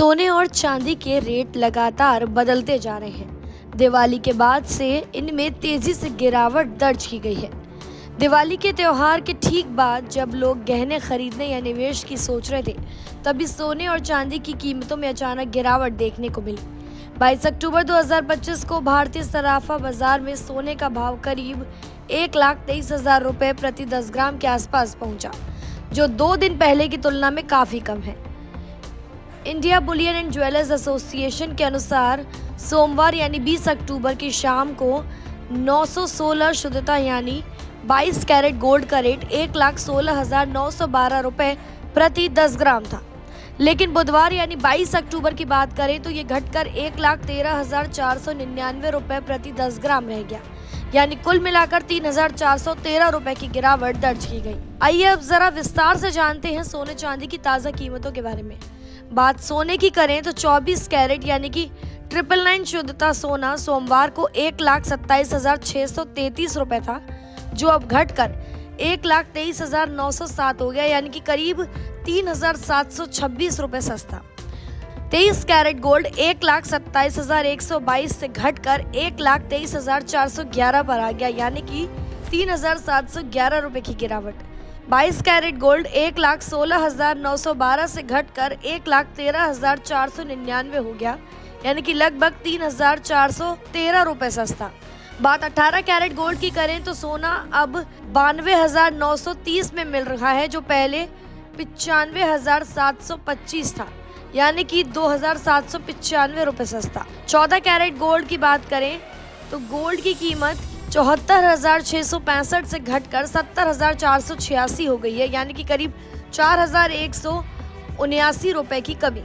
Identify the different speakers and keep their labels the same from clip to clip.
Speaker 1: सोने और चांदी के रेट लगातार बदलते जा रहे हैं। दिवाली के बाद से इनमें तेजी से गिरावट दर्ज की गई है। दिवाली के त्योहार के ठीक बाद जब लोग गहने खरीदने या निवेश की सोच रहे थे, तभी सोने और चांदी की कीमतों में अचानक गिरावट देखने को मिली। 22 अक्टूबर 2025 को भारतीय सराफा बाजार में सोने का भाव करीब 1,23,000 रुपये प्रति 10 ग्राम के आसपास पहुंचा, जो 2 दिन पहले की तुलना में काफी कम है। India Boolean and jewellers association के अनुसार सोमवार यानी 20 अक्टूबर की शाम को 916 शुद्धता यानी 22 कैरेट गोल्ड का रेट 1,16,912 रुपये प्रति 10 ग्राम था। लेकिन बुधवार यानी 22 अक्टूबर की बात करें तो ये घटकर 1,13,499 रुपये प्रति 10 ग्राम रह गया, यानी कुल मिलाकर 3,413 रुपये की गिरावट दर्ज की गई। आइए अब जरा विस्तार से जानते हैं सोने चांदी की ताज़ा कीमतों के बारे में। बात सोने की करें तो 24 कैरेट यानी कि 999 शुद्धता सोना सोमवार को 1,27,633 रुपये था, जो अब घटकर 1,23,907 हो गया, यानी कि करीब 3,726 रुपये सस्ता। 23 कैरेट गोल्ड 1,27,122 से घटकर 1,23,411 पर आ गया, यानी कि 3,711 रुपये की गिरावट। 22 कैरेट गोल्ड 1,16,912 से घटकर 1,13,499 हो गया, यानी कि लगभग 3,413 रुपये सस्ता। बात 18 कैरेट गोल्ड की करें तो सोना अब 92,930 में मिल रहा है, जो पहले 95,725 था, यानी कि 2,795 रुपये सस्ता। 14 कैरेट गोल्ड की बात करें तो गोल्ड की कीमत 74,665 से घटकर 70,486 हो गई है, यानी कि करीब 4,179 रुपये की कमी।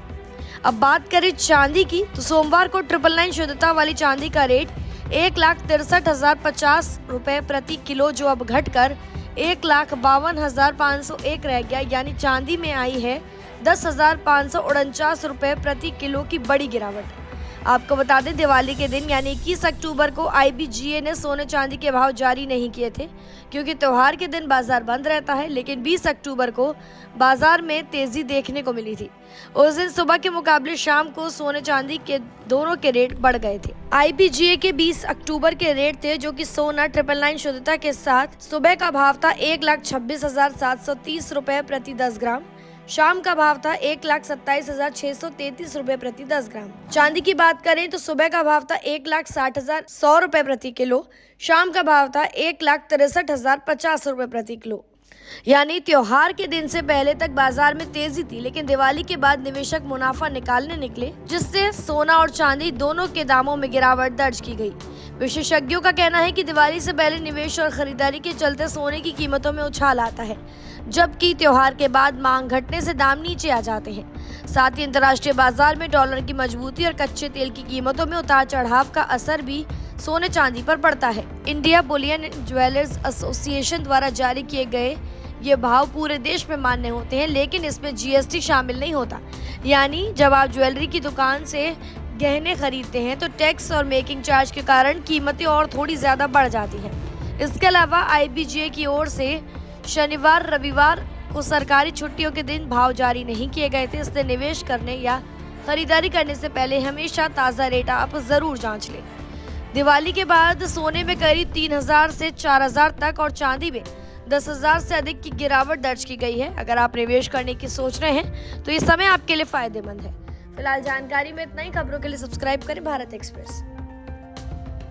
Speaker 1: अब बात करें चांदी की तो सोमवार को 999 शुद्धता वाली चांदी का रेट 1,63,050 रुपये प्रति किलो, जो अब घटकर 1,52,501 रह गया, यानी चांदी में आई है 10,549 रुपये प्रति किलो की बड़ी गिरावट। आपको बता दें, दिवाली के दिन यानी 21 अक्टूबर को IBGA ने सोने चांदी के भाव जारी नहीं किए थे, क्योंकि त्योहार के दिन बाजार बंद रहता है। लेकिन 20 अक्टूबर को बाजार में तेजी देखने को मिली थी। उस दिन सुबह के मुकाबले शाम को सोने चांदी के दोनों के रेट बढ़ गए थे। IBGA के 20 अक्टूबर के रेट थे, जो कि सोना 999 शुद्धता के साथ सुबह का भाव था 1,26,730 रुपये प्रति 10 ग्राम। शाम का भाव था 1,27,633 रुपये प्रति 10 ग्राम। चांदी की बात करें तो सुबह का भाव था 1,60,100 रुपये प्रति किलो। शाम का भाव था 1,63,050 रुपये प्रति किलो। यानी त्योहार के दिन से पहले तक बाजार में तेजी थी, लेकिन दिवाली के बाद निवेशक मुनाफा निकालने निकले, जिससे सोना और चांदी दोनों के दामों में गिरावट दर्ज की गई। विशेषज्ञों का कहना है कि दिवाली से पहले निवेश और खरीदारी के चलते सोने की कीमतों में उछाल आता है, जबकि त्योहार के बाद मांग घटने से दाम नीचे आ जाते हैं। साथ ही अंतर्राष्ट्रीय बाजार में डॉलर की मजबूती और कच्चे तेल की कीमतों में उतार चढ़ाव का असर भी सोने चांदी पर पड़ता है। India Boolean and jewellers association द्वारा जारी किए गए ये भाव पूरे देश में मान्य होते हैं, लेकिन इसमें GST शामिल नहीं होता। यानी जब आप ज्वेलरी की दुकान से गहने खरीदते हैं तो टैक्स और मेकिंग चार्ज के कारण कीमतें और थोड़ी ज्यादा बढ़ जाती हैं। इसके अलावा IBGA की ओर से शनिवार रविवार को सरकारी छुट्टियों के दिन भाव जारी नहीं किए गए थे, इसलिए निवेश करने या खरीदारी करने से पहले हमेशा ताज़ा रेट आप जरूर जांच लें। दिवाली के बाद सोने में करीब 3,000 से 4,000 तक और चांदी में 10,000 से अधिक की गिरावट दर्ज की गई है। अगर आप निवेश करने की सोच रहे हैं तो ये समय आपके लिए फायदेमंद है। फिलहाल जानकारी में इतना ही। खबरों के लिए सब्सक्राइब करें भारत एक्सप्रेस।